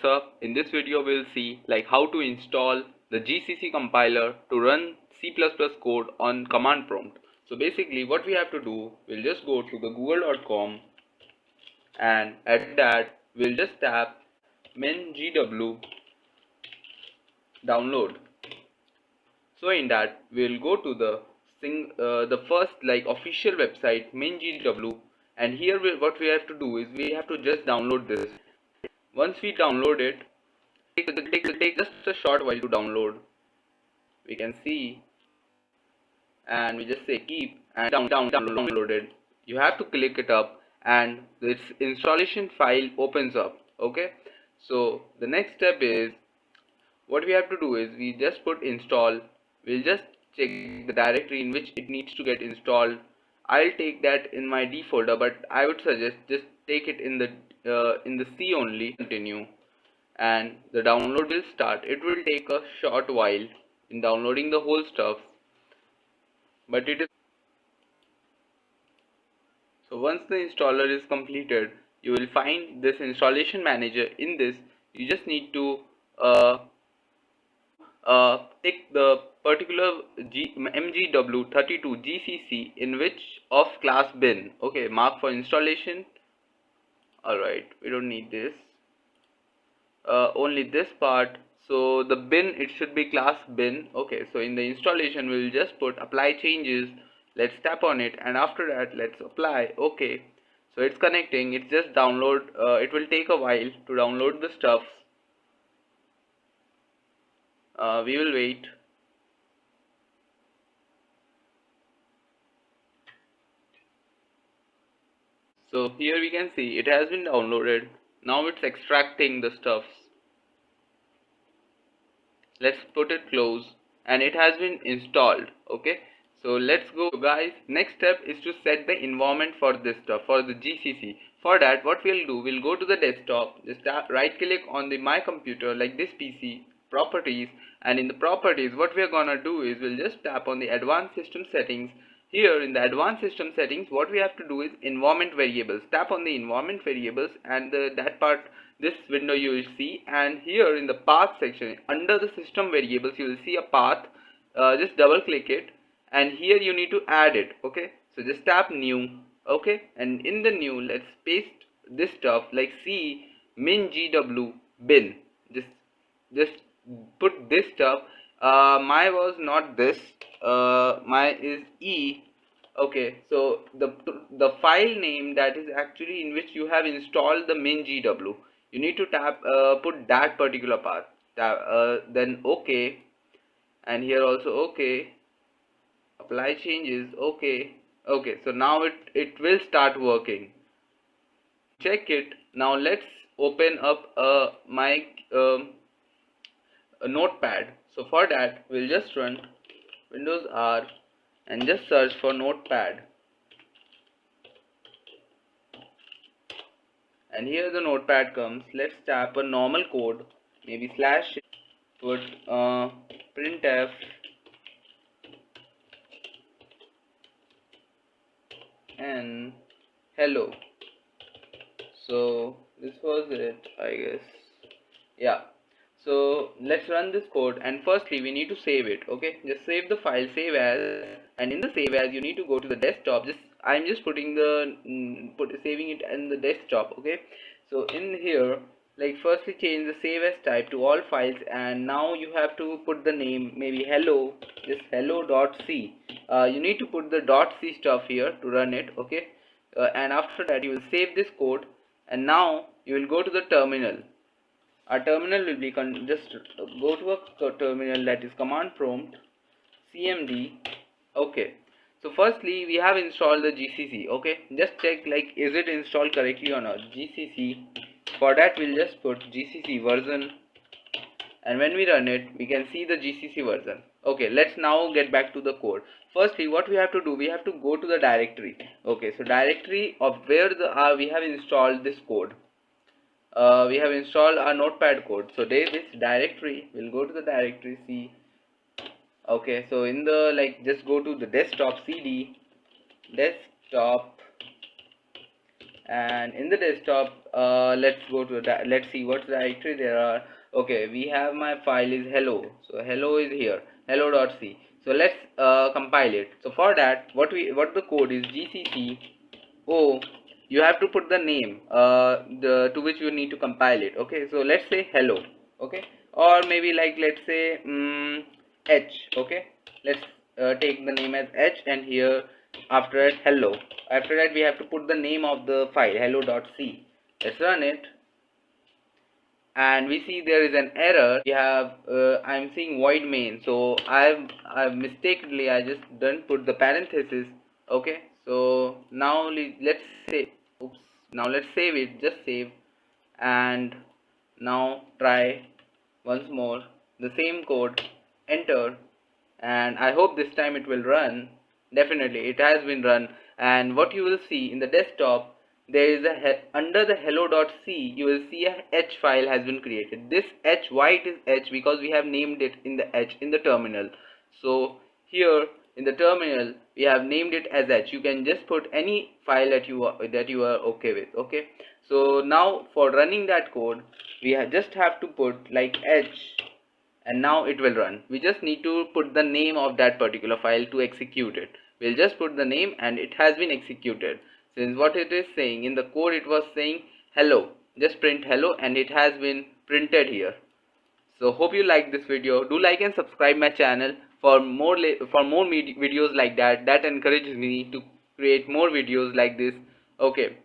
what's up. In this video we'll see like how to install the GCC compiler to run C++ code on command prompt. So basically what we have to do, we'll just go to the google.com and at that we'll just tap mingw download. So in that we'll go to the first like official website Mingw, and here what we have to do is we have to just download this. Once we download it, it takes just a short while to download. We can see, and we just say keep and downloaded. You have to click it up and this installation file opens up. Okay, so the next step is what we have to do is we just put install. We'll just check the directory in which it needs to get installed. I'll take that in my D folder, but I would suggest just take it in the C only. Continue, and the download will start. It will take a short while in downloading the whole stuff, but it is so once the installer is completed, you will find this installation manager. In this, you just need to uh, tick the particular MGW32 GCC in which of class bin. Okay, mark for installation. Alright, we don't need this. Only this part. So the bin, it should be class bin. Okay, so in the installation we will just put apply changes. Let's tap on it, and after that let's apply. Okay, so it's connecting. It's just download. It will take a while to download the stuff. We will wait. So here we can see it has been downloaded. Now it's extracting the stuffs. Let's put it close, and it has been installed. Okay, so let's go guys. Next step is to set the environment for this stuff, for the GCC. For that what we'll do, we'll go to the desktop, just right click on the my computer like this PC, properties, and in the properties what we are gonna do is we'll just tap on the advanced system settings. Here in the advanced system settings, what we have to do is environment variables. Tap on the environment variables, and that part, this window you will see, and here in the path section under the system variables you will see a path. Just double click it, and here you need to add it. Okay, so just tap new. Okay, and in the new let's paste this stuff like C mingw bin. Just put this stuff. My was not this. My is E. Okay, so the file name that is actually in which you have installed the mingw, you need to tap put that particular path. Then OK, and here also OK. Apply changes. OK. Okay, so now it will start working. Check it. Now let's open up my a notepad. So for that we'll just run Windows R and just search for notepad, and here the notepad comes. Let's tap a normal code, maybe slash, put printf and hello. So this was it, I guess. Yeah, so let's run this code, and firstly we need to save it. Okay, just save the file, save as, and in the save as you need to go to the desktop. I'm just putting the saving it in the desktop. Okay, so in here, like, firstly change the save as type to all files, and now you have to put the name, maybe hello, just hello.c. You need to put the .c stuff here to run it. Okay, and after that you will save this code, and now you will go to the terminal. Our terminal will be just go to a terminal, that is command prompt cmd. Okay, so firstly we have installed the GCC. Okay, just check like is it installed correctly or not. GCC, for that we'll just put GCC version, and when we run it we can see the GCC version. Okay, let's now get back to the code. Firstly what we have to do, we have to go to the directory. Okay, so directory of where we have installed this code. We have installed our notepad code, so this directory, we'll go to the directory C. Okay, so in the just go to the desktop, cd desktop, and in the desktop, let's go to that. Let's see what directory there are. Okay, we have my file is hello, so hello is here, hello.c. So let's compile it. So for that, what the code is gcc. Oh, you have to put the name the to which you need to compile it. Okay, so let's say hello. Okay, or maybe like let's say h. Okay, let's take the name as h, and here after it hello. After that we have to put the name of the file hello.c. Let's run it, and we see there is an error. We have I'm seeing void main, so I've mistakenly I just didn't put the parenthesis. Okay, so now let's say oops, now let's save it. Just save, and now try once more the same code, enter, and I hope this time it will run. Definitely it has been run, and what you will see in the desktop, there is under the hello.c you will see a h file has been created. This h, why it is h? Because we have named it in the h in the terminal. So here in the terminal we have named it as h. You can just put any file that you are okay with. Okay, so now for running that code, we just have to put like h, and now it will run. We just need to put the name of that particular file to execute it. We'll just put the name, and it has been executed. Since what it is saying in the code, it was saying hello, just print hello, and it has been printed here. So hope you like this video. Do like and subscribe my channel for more videos like that. That encourages me to create more videos like this. Okay.